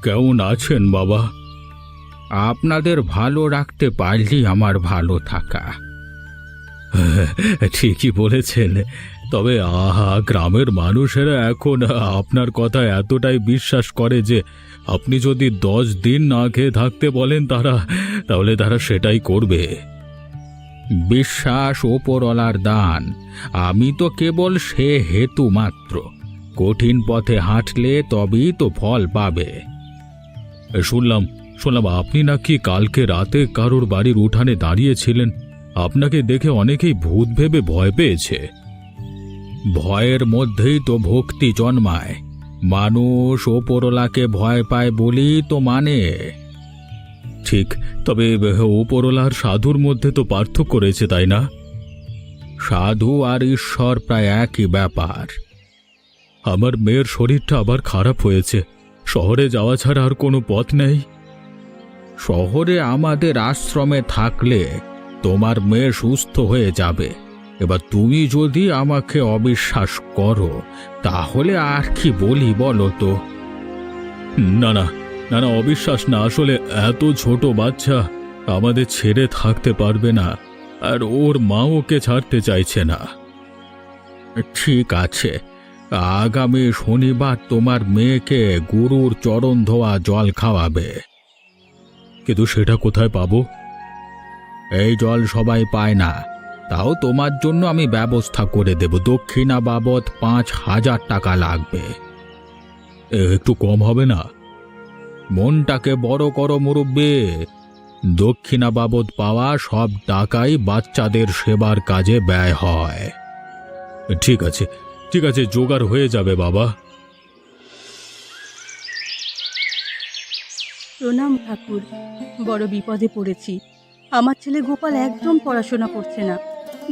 কেমন আছেন বাবা? আপনাদের ভালো রাখতে পারলেই আমার ভালো থাকা। ঠিকই বলেছেন। তবে গ্রামের মানুষেরা এখন আপনার কথা এতটাই বিশ্বাস করে যে আপনি যদি 10 দিন না খেয়ে থাকতে বলেন তাহলে তারা সেটাই করবে। বিশ্বাস ওপরওয়ালার দান। আমি তো কেবল সে হেতু মাত্র। কঠিন পথে হাঁটলে তবেই তো ফল পাবে। শুনলাম শুনলাম আপনি নাকি কালকে রাতে কারোর বাড়ির উঠানে দাঁড়িয়েছিলেন। আপনাকে দেখে অনেকেই ভূত ভেবে ভয় পেয়েছে। ভয়ের মধ্যেই তো ভক্তি জন্মায়। মানুষ ওপরওয়ালাকে ভয় পায় বলেই তো মানে। ঠিক, তবে ওপরওয়ালার সাধুর মধ্যে তো পার্থক্য রয়েছে, তাই না? সাধু আর ঈশ্বর প্রায় একই ব্যাপার। আমার মেয়ের শরীরটা আবার খারাপ হয়েছে। শহরে যাওয়া ছাড়া আর কোনো পথ নেই। শহরে আমাদের আশ্রমে থাকলে তোমার মেয়ে সুস্থ হয়ে যাবে। এবার তুমি যদি আমাকে অবিশ্বাস করো তাহলে আর কি বলি বলো তো? না না না না, অবিশ্বাস না। আসলে এত ছোট বাচ্চা আমাদের ছেড়ে থাকতে পারবে না, আর ওর মা ওকে ছাড়তে চাইছে না। ঠিক আছে, আগামী শনিবার তোমার মেয়েকে গুরুর চরণ ধোয়া জল খাওয়াবে। কিন্তু সেটা কোথায় পাবো? এই জল সবাই পায় না, তাও তোমার জন্য আমি ব্যবস্থা করে দেব। দক্ষিণা বাবদ 5,000 টাকা লাগবে। একটু কম হবে না? মনটাকে বড় করো মুরব্বি। দক্ষিণা বাবদ পাওয়া সব টাকাই বাচ্চাদের সেবার কাজে ব্যয় হয়। ঠিক আছে ঠিক আছে, জোগাড় হয়ে যাবে বাবা। প্রণাম ঠাকুর। বড় বিপদে পড়েছি। আমার ছেলে গোপাল একদম পড়াশোনা করছে না,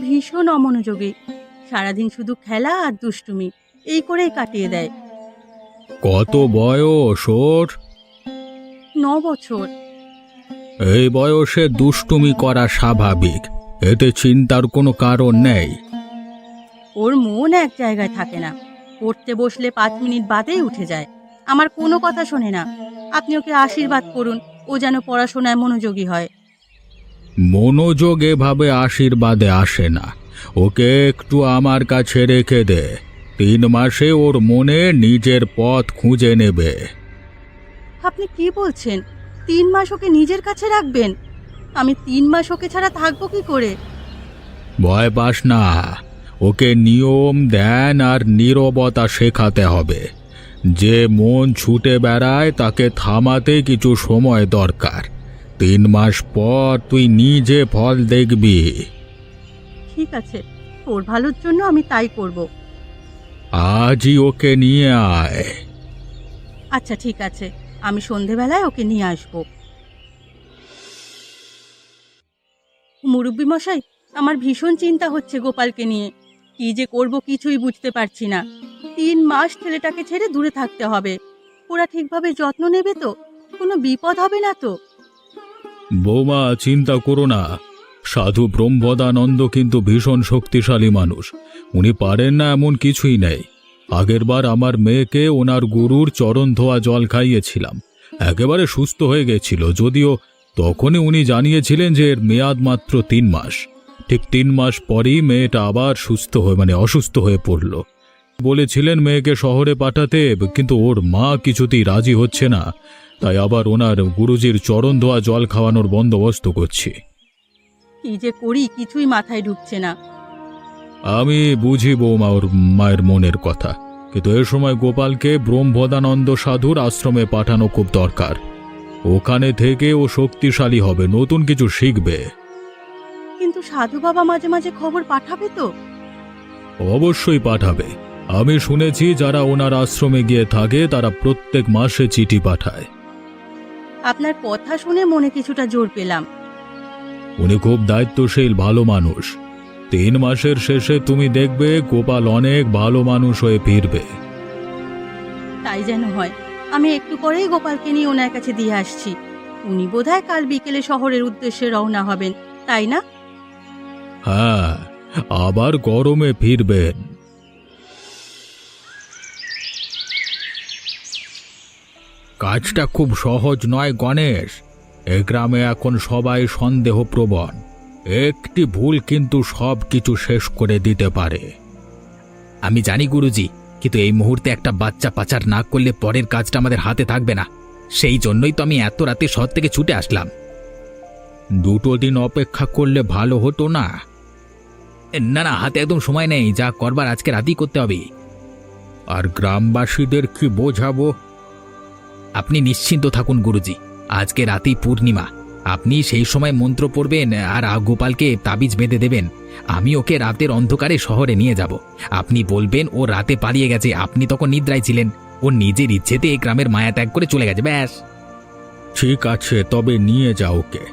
ভীষণ অমনোযোগী। সারাদিন শুধু খেলা আর দুষ্টুমি এই করেই কাটিয়ে দেয়। কত বয়স ওর? 9 বছর। এই বয়সে দুষ্টুমি করা স্বাভাবিক, এতে চিন্তার কোনো কারণ নেই। ওর মন এক জায়গায় থাকে না, পড়তে বসলে 5 মিনিট বাদেই উঠে যায়। আমার কোনো কথা শোনে না। আপনি ওকে আশীর্বাদ করুন, ও যেন পড়াশোনায় মনোযোগী হয়। মনোযোগ এভাবে আশীর্বাদে আসে না। ওকে একটু আমার কাছে রেখে দে। 3 মাসে ওর মনে নিজের পথ খুঁজে নেবে। আপনি কি বলছেন? 3 মাস ওকে নিজের কাছে রাখবেন? আমি 3 মাস ওকে ছাড়া থাকবো কি করে? ভয় পাস না, ওকে নিয়ম ধ্যান আর নীরবতা শেখাতে হবে। যে মন ছুটে বেড়ায় তাকে থামাতে কিছু সময় দরকার। 3 মাস পর তুই নিজে ফল দেখবি। ঠিক আছে, ওর ভালোর জন্য আমি তাই করব। আজই ওকে নিয়ে আয়। আচ্ছা ঠিক আছে, আমি সন্ধেবেলায় ওকে নিয়ে আসব। মুরব্বি মশাই, আমার ভীষণ চিন্তা হচ্ছে গোপালকে নিয়ে। কি যে করব কিছুই বুঝতে পারছি না। 3 মাস ছেলেটাকে ছেড়ে দূরে থাকতে হবে। ওরা ঠিকভাবে যত্ন নেবে তো? কোনো বিপদ হবে না তো? বৌমা, চিন্তা করো না। সাধু ব্রহ্মদানন্দ কিন্তু ভীষণ শক্তিশালী মানুষ। উনি পারেন না এমন কিছুই নেই। আগেরবার আমার মেয়েকে ওনার গুরুর চরণ ধোয়া জল খাইয়েছিলাম, একেবারে সুস্থ হয়ে গেছিল। যদিও তখনই উনি জানিয়েছিলেন যে এর মেয়াদ মাত্র 3 মাস। ঠিক 3 মাস পরেই মেয়েটা আবার অসুস্থ হয়ে পড়ল। বলেছিলেন মেয়েকে শহরে পাঠাতে, কিন্তু ওর মা কিছুতেই রাজি হচ্ছে না। তাই আবার ওনার গুরুজির চরণ ধোয়া জল খাওয়ানোর বন্দোবস্ত করছি। কি যে করি কিছুই মাথায় ঢুকছে না। আমি বুঝি বৌমা ওর মায়ের মনের কথা, কিন্তু এ সময় গোপালকে ব্রহ্মদানন্দ সাধুর আশ্রমে পাঠানো খুব দরকার। ওখানে থেকে ও শক্তিশালী হবে, নতুন কিছু শিখবে। কিন্তু সাধু বাবা মাঝে মাঝে খবর পাঠাবে তো? অবশ্যই পাঠাবে। আমি শুনেছি যারা ওনার আশ্রমে গিয়ে থাকে তারা প্রত্যেক মাসে চিঠি পাঠায়। আপনার কথা শুনে মনে কিছুটা জোর পেলাম। উনি খুব দায়িত্বশীল, ভালো মানুষ। 3 মাসের শেষে তুমি দেখবে গোপাল অনেক ভালো মানুষ হয়ে ফিরবে। তাই যেন হয়। আমি একটু পরেই গোপালকে নিয়ে ওনার কাছে দিয়ে আসছি। উনি বোধহয় কাল বিকেলে শহরের উদ্দেশ্যে রওনা হবেন, তাই না? হ্যাঁ, আবার গরমে ফিরবেন। কাজটা খুব সহজ নয় গণেশ। এ গ্রামে এখন সবাই সন্দেহপ্রবণ। একটি ভুল কিন্তু সব কিছু শেষ করে দিতে পারে। আমি জানি গুরুজি, কিন্তু এই মুহূর্তে একটা বাচ্চা পাচার না করলে পরের কাজটা আমাদের হাতে থাকবে না। সেই জন্যই তো আমি এত রাতে শহর থেকে ছুটে আসলাম। 2 দিন অপেক্ষা করলে ভালো হতো না? না না, হাতে একদম সময় নেই, যা করবার আজকে রাতেই করতে হবে। আর গ্রামবাসীদের কি বোঝাবো? আপনি নিশ্চিন্ত থাকুন গুরুজি, আজকে রাতেই পূর্ণিমা। আপনি সেই সময় মন্ত্র পড়বেন আর গোপালকে তাবিজ বেঁধে দেবেন। আমি ওকে রাতের অন্ধকারে শহরে নিয়ে যাব। আপনি বলবেন ও রাতে পালিয়ে গেছে, আপনি তখন নিদ্রায় ছিলেন। ও নিজের ইচ্ছেতে এই গ্রামের মায়া ত্যাগ করে চলে গেছে, ব্যাস। ঠিক আছে, তবে নিয়ে যাও ওকে।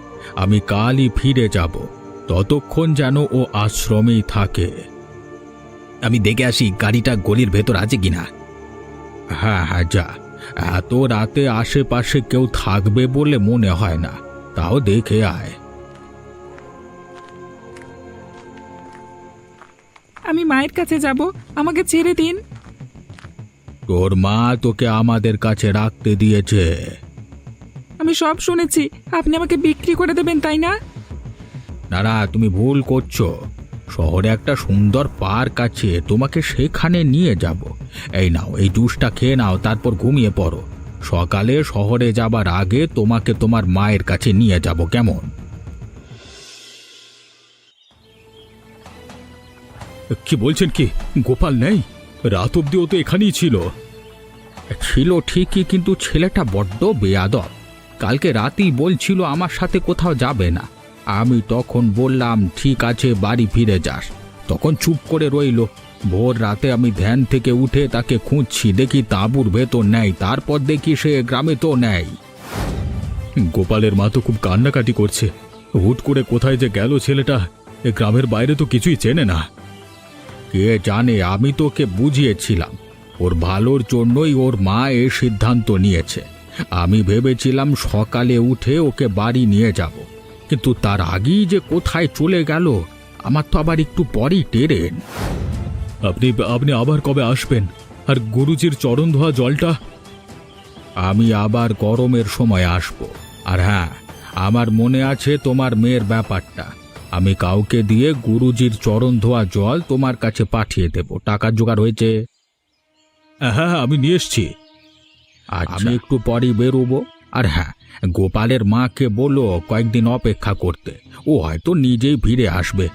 আমি কালই ফিরে যাব, ততক্ষণ যেন ও আশ্রমেই থাকে। আমি দেখে আসি গাড়িটা গলির ভেতর আছে কিনা। হ্যাঁ হ্যাঁ, যা। এত রাতে আশেপাশে কেউ থাকবে বলে মনে হয় না, তাও দেখে আয়। আমি মায়ের কাছে যাব, আমাকে ছেড়ে দিন। তোর মা তোকে আমাদের কাছে রাখতে দিয়েছে। আমি সব শুনেছি, আপনি আমাকে বিক্রি করে দেবেন, তাই না? না না, তুমি ভুল করছো। শহরে একটা সুন্দর পার্ক আছে, তোমাকে সেখানে নিয়ে যাব। এই নাও, এই জুসটা খেয়ে নাও, তারপর ঘুমিয়ে পড়ো। সকালে শহরে যাবার আগে তোমাকে তোমার মায়ের কাছে নিয়ে যাব, কেমন? কি বলছেন কি? গোপাল নেই? রাত অব্দি ও তো এখানেই ছিল। ছিল ঠিকই, কিন্তু ছেলেটা বড্ড বেয়াদব। কালকে রাতেই বলছিল আমার সাথে কোথাও যাবে না। আমি তখন বললাম ঠিক আছে, বাড়ি ফিরে যাস। তখন চুপ করে রইল। ভোর রাতে আমি ধ্যান থেকে উঠে তাকে খুঁজছি, দেখি তাঁবুর ভেতর নেই। তারপর দেখি সে গ্রামে তো নেই। গোপালের মা তো খুব কান্নাকাটি করছে। হুট করে কোথায় যে গেল ছেলেটা, এ গ্রামের বাইরে তো কিছুই চেনে না। কে জানে, আমি তোকে বুঝিয়েছিলাম ওর ভালোর জন্যই ওর মা এ সিদ্ধান্ত নিয়েছে। আমি ভেবেছিলাম সকালে উঠে ওকে বাড়ি নিয়ে যাব, কিন্তু তার আগেই যে কোথায় চলে গেল, আমার তো আবার একটু পরেই ট্রেন। আপনি আবার কবে আসবেন? আর গুরুজির চরণ ধোয়া জলটা? আমি আবার গরমের সময় আসব। আর হ্যাঁ, আমার মনে আছে তোমার মেয়ের ব্যাপারটা। আমি কাউকে দিয়ে গুরুজির চরণ ধোয়া জল তোমার কাছে পাঠিয়ে দেব। টাকার জোগাড় হয়েছে? হ্যাঁ, আমি নিয়ে এসছি। আমি একটু পরেই বেরোবো। আর হ্যাঁ, গোপালের মাকে বলো কয়েকদিন অপেক্ষা করতে। ও হয়তো নিজেই ফিরে আসবে।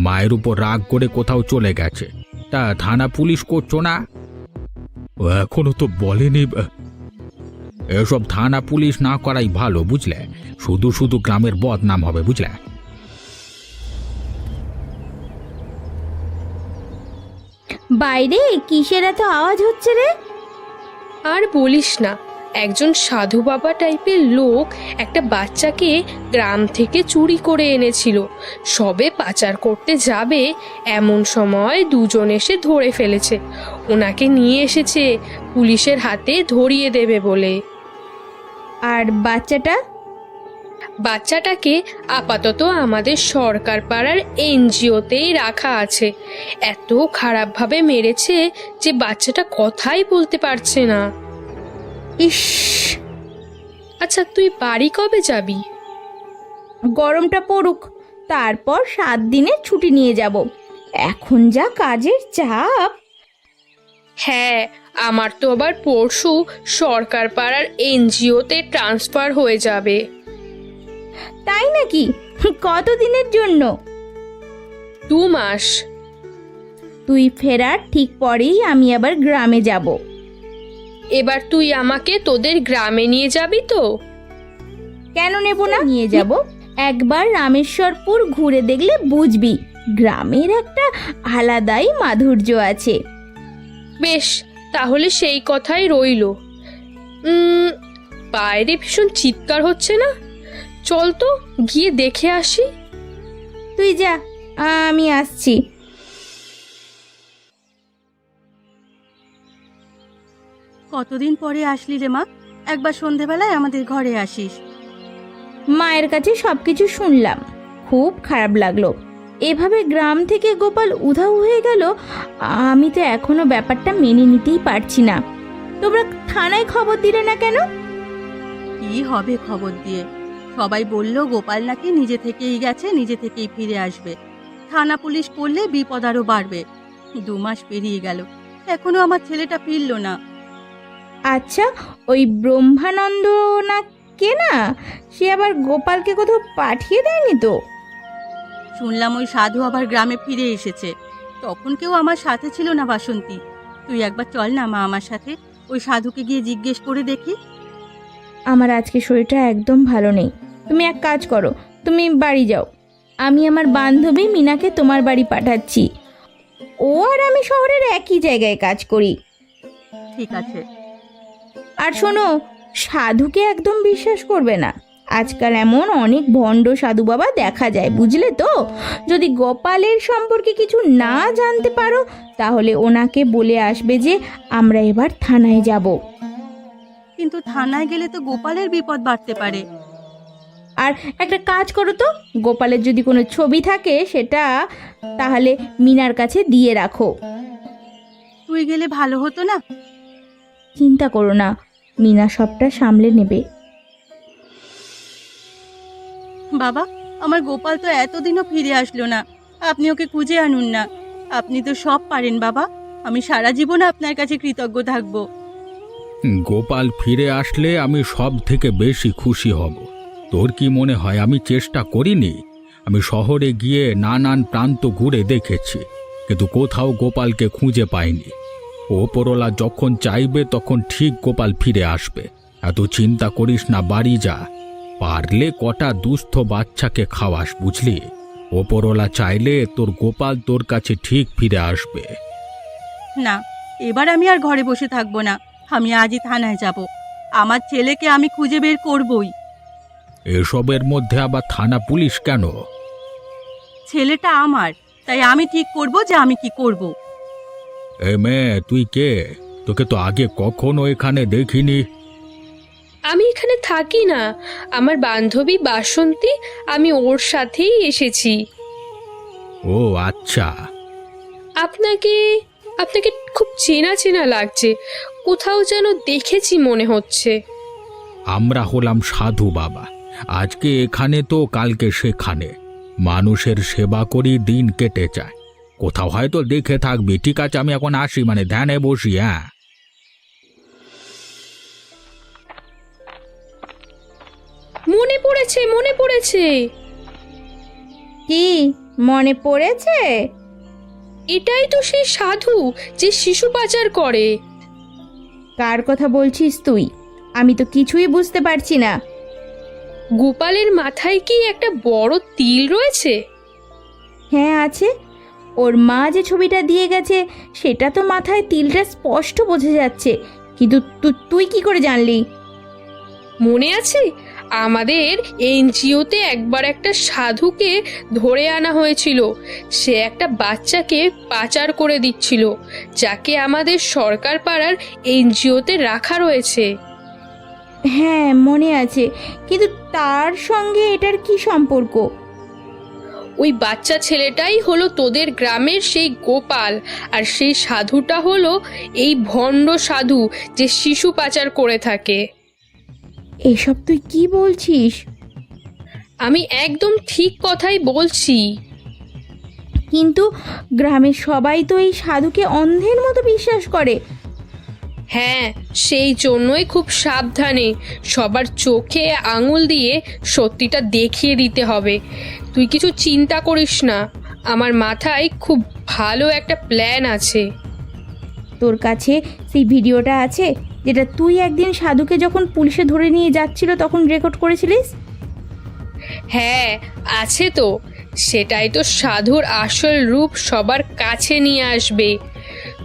মায়ের উপর রাগ করে কোথাও চলে গেছে। তা থানা পুলিশ করছো না? ও এখনো তো বলেনি। এসব থানা পুলিশ না করাই ভালো, বুঝলে? শুধু শুধু গ্রামের বদনাম হবে, বুঝলে? বাইরে কিসের এত আওয়াজ হচ্ছে রে? আর বলিস না, একজন সাধু বাবা টাইপের লোক একটা বাচ্চাকে গ্রাম থেকে চুরি করে এনেছিল। সবে পাচার করতে যাবে এমন সময় দুজন এসে ধরে ফেলেছে। ওনাকে নিয়ে এসেছে পুলিশের হাতে ধরিয়ে দেবে বলে। আর বাচ্চাটাকে আপাতত আমাদের সরকার পাড়ার এনজিওতেই রাখা আছে। এত খারাপভাবে মেরেছে যে বাচ্চাটা কথাই বলতে পারছে না। ইস, আচ্ছা, তুই বাড়ি কবে যাবি? গরমটা পড়ুক, তারপর 7 দিনের ছুটি নিয়ে যাব। এখন যা কাজের চাপ। হ্যাঁ, আমার তো আবার পরশু সরকার পাড়ার এনজিওতে ট্রান্সফার হয়ে যাবে। তাই নাকি? কতদিনের জন্য? 2 মাস। তুই ফেরার ঠিক পরেই আমি আবার গ্রামে যাব। এবার তুই আমাকে তোদের গ্রামে নিয়ে যাবি তো? কেন নেব না? নিয়ে যাব। একবার রামেশ্বরপুর ঘুরে দেখলে বুঝবি, গ্রামের একটা আলাদাই মাধুর্য আছে। বেশ, তাহলে সেই কথাই রইল। বাইরে ভীষণ চিৎকার হচ্ছে না? চল তো গিয়ে দেখে আসি। তুই যা, আমি আসছি। কতদিন পরে আসলি রে মা? একবার সন্ধেবেলায় আমাদের ঘরে আসিস। মায়ের কাছে সবকিছু শুনলাম, খুব খারাপ লাগলো। এভাবে গ্রাম থেকে গোপাল উধাও হয়ে গেল, আমি তো এখনো ব্যাপারটা মেনে নিতেই পারছি না। তোমরা থানায় খবর দিলে না কেন? কি হবে খবর দিয়ে? সবাই বলল গোপাল নাকি নিজে থেকেই গেছে, নিজে থেকেই ফিরে আসবে। থানা পুলিশ করলে বিপদ আরো বাড়বে। 2 মাস পেরিয়ে গেল, এখনো আমার ছেলেটা ফিরল না। আচ্ছা, ওই ব্রহ্মানন্দ না কে না, সে আবার গোপালকে কোথাও পাঠিয়ে দেয়নি তো? শুনলাম ওই সাধু আবার গ্রামে ফিরে এসেছে। তখন কেউ আমার সাথে ছিল না বাসন্তী। তুই একবার চল না মা আমার সাথে, ওই সাধুকে গিয়ে জিজ্ঞেস করে দেখি। আমার আজকে শরীরটা একদম ভালো নেই। তুমি এক কাজ করো, তুমি বাড়ি যাও। আমি আমার বান্ধবী মিনাকে তোমার বাড়ি পাঠাচ্ছি। ও আর আমি শহরের একই জায়গায় কাজ করি। ঠিক আছে। আর শোনো, সাধুকে একদম বিশ্বাস করবে না। আজকাল এমন অনেক ভণ্ড সাধু বাবা দেখা যায়, বুঝলে তো? যদি গোপালের সম্পর্কে কিছু না জানতে পারো তাহলে ওনাকে বলে আসবে যে আমরা এবার থানায় যাব। কিন্তু থানায় গেলে তো গোপালের বিপদ বাড়তে পারে। আর একটা কাজ করো তো, গোপালের যদি কোনো ছবি থাকে সেটা তাহলে মিনার কাছে দিয়ে রাখো। তুই গেলে ভালো হতো না? চিন্তা করো না, মিনা সবটা সামলে নেবে। বাবা, আমার গোপাল তো এতদিনও ফিরে আসলো না। আপনি ওকে খুঁজে আনুন না। আপনি তো সব পারেন বাবা। আমি সারা জীবন আপনার কাছে কৃতজ্ঞ থাকব। গোপাল ফিরে আসলে আমি সব থেকে বেশি খুশি হব। তোর কি মনে হয় আমি চেষ্টা করিনি? আমি শহরে গিয়ে নানান প্রান্ত ঘুরে দেখেছি, কিন্তু কোথাও গোপালকে খুঁজে পাইনি। ওপরওয়ালা যখন চাইবে তখন ঠিক গোপাল ফিরে আসবে। এত চিন্তা করিস না, বাড়ি যা। পারলে কটা দুস্থ বাচ্চাকে খাওয়াস, বুঝলি? ওপরওয়ালা চাইলে তোর গোপাল তোর কাছে ঠিক ফিরে আসবে। না, এবার আমি আর ঘরে বসে থাকবো না। আমি আজই থানায় যাব। আমার ছেলেকে আমি খুঁজে বের করবই। এসবের মধ্যে আবার থানা পুলিশ কেন? ছেলেটা আমার, তাই আমি ঠিক করব যে আমি কি করব। এ মেয়ে, তুই কে? তোকে তো আগে কখনো এখানে দেখিনি। আমি এখানে থাকি না, আমার বান্ধবী বাসন্তী, আমি ওর সাথেই এসেছি। ও আচ্ছা। আপনাকে আপনাকে খুব চেনা চেনা লাগছে, কোথাও যেন দেখেছি মনে হচ্ছে। আমরা হলাম সাধু বাবা। আজকে এখানে তো কালকে সেখানে। মানুষের সেবা করি, দিন কেটে যায়। কোথাও হয়তো দেখে থাকবি। ঠিক আছে, আমি এখন আসি, মানে ধ্যানে বসি। হ্যাঁ, মনে পড়েছে, মনে পড়েছে। কি মনে পড়েছে? এটাই তো সেই সাধু যে শিশু পাচার করে। কার কথা বলছিস তুই? আমি তো কিছুই বুঝতে পারছি না। গোপালের মাথায় কি একটা বড় তিল রয়েছে? হ্যাঁ আছে। ওর মা যে ছবিটা দিয়ে গেছে সেটা তো মাথায় তিলটা স্পষ্ট বোঝা যাচ্ছে, কিন্তু তুই কি করে জানলি? মনে আছে, আমাদের এনজিওতে একবার একটা সাধুকে ধরে আনা হয়েছিল। সে একটা বাচ্চাকে পাচার করে দিচ্ছিল, যাকে আমাদের সরকার পাড়ার এনজিওতে রাখা রয়েছে। হ্যাঁ মনে আছে, কিন্তু তার সঙ্গে এটার কি সম্পর্ক? ওই বাচ্চা ছেলেটাই হলো তোদের গ্রামের সেই গোপাল, আর সেই সাধুটা হলো এই ভণ্ড সাধু যে শিশু পাচার করে থাকে। এসব তুই কি বলছিস? আমি একদম ঠিক কথাই বলছি। কিন্তু গ্রামের সবাই তো এই সাধুকে অন্ধের মতো বিশ্বাস করে। হ্যাঁ, সেই জন্যই খুব সাবধানে সবার চোখে আঙুল দিয়ে সত্যিটা দেখিয়ে দিতে হবে। তুই কিছু চিন্তা করিস না, আমার মাথায় খুব ভালো একটা প্ল্যান আছে। তোর কাছে সেই ভিডিওটা আছে যেটা তুই একদিন সাধুকে যখন পুলিশে ধরে নিয়ে যাচ্ছিল তখন রেকর্ড করেছিলিস? হ্যাঁ আছে তো, সেটাই তো সাধুর আসল রূপ সবার কাছে নিয়ে আসবে।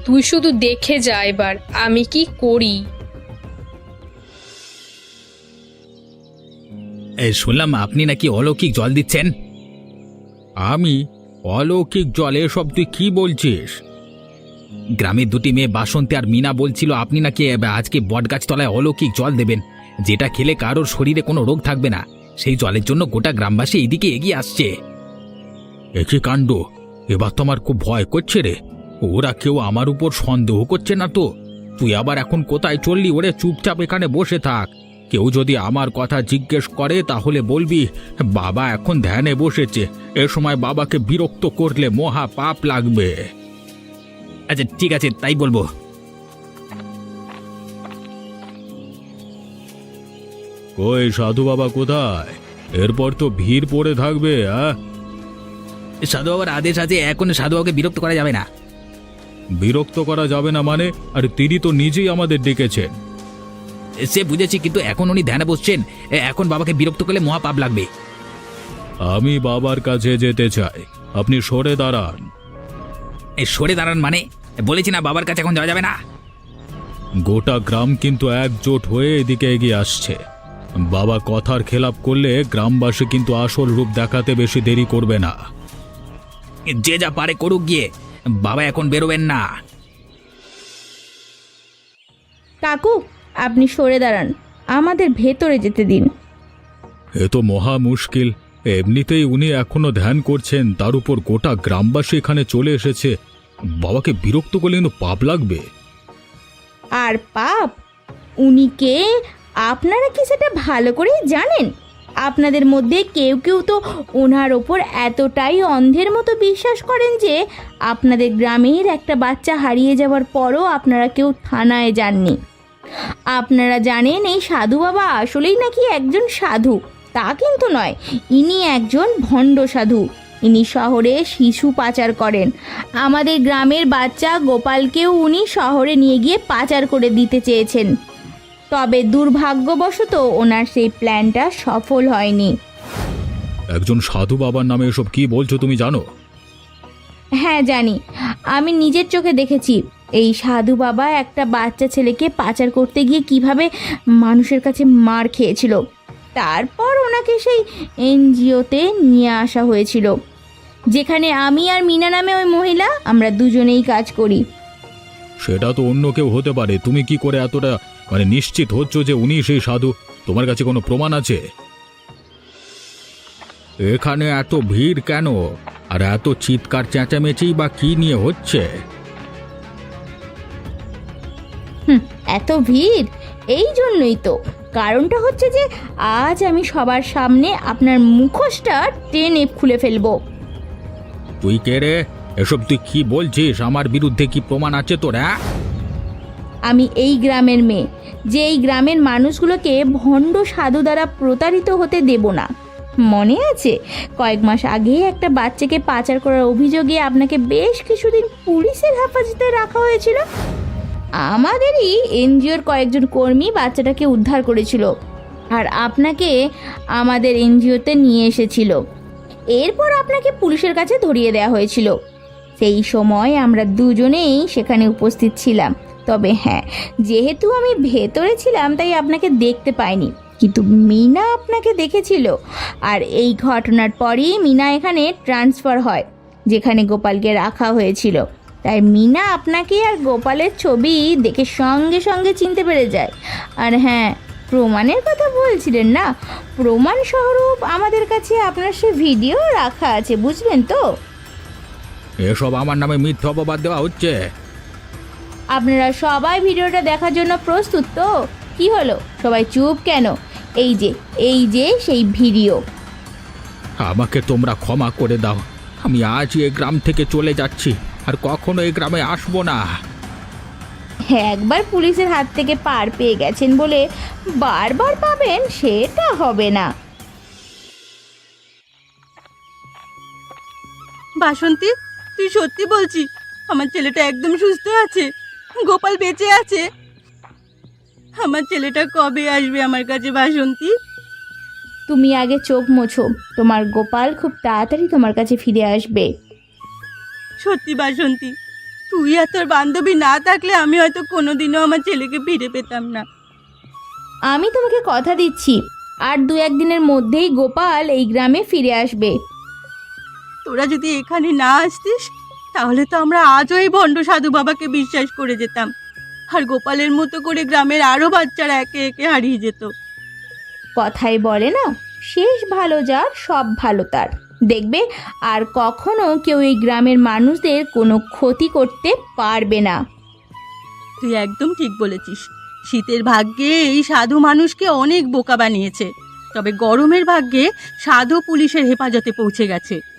তুই শুধু দেখে যা এবার আমি কি করি। শুনলাম আপনি নাকি অলৌকিক জল দিচ্ছেন। আমি অলৌকিক জল? এসব তুই কি বলছিস? গ্রামের দুটি মেয়ে বাসন্তী আর মিনা বলছিল আপনি নাকি আজকে বটগাছ তলায় অলৌকিক জল দেবেন, যেটা খেলে কারোর শরীরে কোনো রোগ থাকবে না। সেই জলের জন্য গোটা গ্রামবাসী এইদিকে এগিয়ে আসছে। একই কাণ্ড! এবার তো আমার খুব ভয় করছে রে। ওরা কেউ আমার উপর সন্দেহ করছে না তো? তুই আবার এখন কোথায় চললি? ওরে চুপচাপ এখানে বসে থাক। কেউ যদি আমার কথা জিজ্ঞেস করে তাহলে বলবি বাবা এখন ধ্যানে বসেছে, এ সময় বাবাকে বিরক্ত করলে মহা পাপ লাগবে। আচ্ছা ঠিক আছে, তাই বলবো। কই সাধু বাবা কোথায়? এরপর তো ভিড় পড়ে থাকবে। সাধু বাবার আদেশ আছে, এখন সাধু বাবাকে বিরক্ত করা যাবে না। বিরক্ত করা যাবে না মানে? আরে তিনি তো নিজেই আমাদের ডেকেছেন। সে বুঝেছি, কিন্তু এখন উনি ধ্যানে বসছেন, এখন বাবাকে বিরক্ত করলে মহা পাপ লাগবে। আমি বাবার কাছে যেতে চাই, আপনি সরে দাঁড়ান। সরে দাঁড়ান মানে? বলেছি না বাবার কাছে এখন যাওয়া যাবে না। গোটা গ্রাম কিন্তু একজোট হয়ে এদিকে এগিয়ে আসছে। বাবা কথার খেলাপ করলে গ্রামবাসী কিন্তু আসল রূপ দেখাতে বেশি দেরি করবে না। যে যা পারে করুক গিয়ে, বাবা এখন বেরোবেন না। কাকু, আপনি সরে দাঁড়ান, আমাদের ভেতরে যেতে দিন। এ তো মহা মুশকিল। এমনিতেই উনি এখনো ধ্যান করছেন, তার উপর গোটা গ্রামবাসী এখানে চলে এসেছে। বাবাকে বিরক্ত করলে কিন্তু পাপ লাগবে। আর পাপ? উনি কে আপনারা কি সেটা ভালো করেই জানেন? আপনাদের মধ্যে কেউ কেউ তো ওনার ওপর এতটাই অন্ধের মতো বিশ্বাস করেন যে আপনাদের গ্রামের একটা বাচ্চা হারিয়ে যাওয়ার পরও আপনারা কেউ থানায় যাননি। আপনারা জানেন এই সাধু বাবা আসলেই নাকি একজন সাধু? তা কিন্তু নয়, ইনি একজন ভণ্ড সাধু। ইনি শহরে শিশু পাচার করেন। আমাদের গ্রামের বাচ্চা গোপালকেও উনি শহরে নিয়ে গিয়ে পাচার করে দিতে চেয়েছেন, তবে দুর্ভাগ্যবশত ওনার সেই প্ল্যানটা সফল হয়নি। একজন সাধু বাবার নামে এসব কি বলছো তুমি জানো? হ্যাঁ জানি, আমি নিজের চোখে দেখেছি এই সাধু বাবা একটা বাচ্চা ছেলেকে পাচার করতে গিয়ে কিভাবে মানুষের কাছে মার খেয়েছিল। তারপর ওনাকে সেই এনজিওতে নিয়ে আসা হয়েছিল, যেখানে আমি আর মিনা নামে ওই মহিলা, আমরা দুজনেই কাজ করি। সেটা তো অন্য কেউ হতে পারে, তুমি কি করে এতটা নিশ্চিত হচ্ছ যে উনি সেই সাধু? তোমার কাছে কোনো প্রমাণ আছে? এখানে এত ভিড় কেন, আর এত চিৎকার চেঁচামেচি বা কি নিয়ে হচ্ছে? এত ভিড় এই জন্যই তো। কারণটা হচ্ছে যে আজ আমি সবার সামনে আপনার মুখোশটা টেনে খুলে ফেলবো। তুই কে রে? এসব তুই কি বলছিস? আমার বিরুদ্ধে কি প্রমাণ আছে তোর? আমি এই গ্রামের মেয়ে, যে এই গ্রামের মানুষগুলোকে ভণ্ড সাধু দ্বারা প্রতারিত হতে দেব না। মনে আছে কয়েক মাস আগে একটা বাচ্চাকে পাচার করার অভিযোগে আপনাকে বেশ কিছুদিন পুলিশের হেফাজতে রাখা হয়েছিল? আমাদেরই এনজিওর কয়েকজন কর্মী বাচ্চাটাকে উদ্ধার করেছিল আর আপনাকে আমাদের এনজিওতে নিয়ে এসেছিল। এরপর আপনাকে পুলিশের কাছে ধরিয়ে দেওয়া হয়েছিল। সেই সময় আমরা দুজনেই সেখানে উপস্থিত ছিলাম। তবে হ্যাঁ, যেহেতু আমি ভেতরে ছিলাম তাই আপনাকে দেখতে পাইনি, কিন্তু মিনা আপনাকে দেখেছিল। আর এই ঘটনার পরই মিনা এখানে ট্রান্সফার হয়, যেখানে গোপালকে রাখা হয়েছিল। তাই মিনা আপনাকে আর গোপালের ছবি দেখে সঙ্গে সঙ্গে চিনতে পেরে যায়। আর হ্যাঁ, প্রমাণের কথা বলছিলেন না, প্রমাণ স্বরূপ আমাদের কাছে আপনার সে ভিডিও রাখা আছে, বুঝলেন তো? এসব আমার নামে মিথ্যা অপবাদ দেওয়া হচ্ছে। আপনারা সবাই ভিডিওটা দেখার জন্য প্রস্তুত তো? কি হলো, সবাই চুপ কেন? এই যে সেই ভিডিও। আমাকে তোমরা ক্ষমা করে দাও, আমি আজই এই গ্রাম থেকে চলে যাচ্ছি, আর কখনো এই গ্রামে আসবো না। একবার পুলিশের হাত থেকে পার পেয়ে গেছেন বলে বারবার পাবেন সেটা হবে না। বাসন্তী, তুই সত্যি বলছিস? আমার ছেলেটা একদম সুস্থ আছে? গোপাল বেঁচে আছে? আমার ছেলেটা কবে আসবে আমার কাছে বাসন্তী? তুমি আগে চোখ মোছো, তোমার গোপাল খুব তাড়াতাড়ি তোমার কাছে ফিরে আসবে। সত্যি বাসন্তী, তুই আর তোর বান্ধবী না থাকলে আমি হয়তো কোনোদিনও আমার ছেলেকে ফিরে পেতাম না। আমি তোমাকে কথা দিচ্ছি, আর 2-1 দিনের মধ্যেই গোপাল এই গ্রামে ফিরে আসবে। তোরা যদি এখানে না আসতিস তাহলে তো আমরা আজও এই ভণ্ড সাধু বাবাকে বিশ্বাস করে যেতাম, আর গোপালের মতো করে গ্রামের আরও বাচ্চারা একে একে হারিয়ে যেত। কথাই বলে না, শেষ ভালো যার সব ভালো তার। দেখবে আর কখনো কেউ এই গ্রামের মানুষদের কোনো ক্ষতি করতে পারবে না। তুই একদম ঠিক বলেছিস। শীতের ভাগ্যে এই সাধু মানুষকে অনেক বোকা বানিয়েছে, তবে গরমের ভাগ্যে সাধু পুলিশের হেফাজতে পৌঁছে গেছে।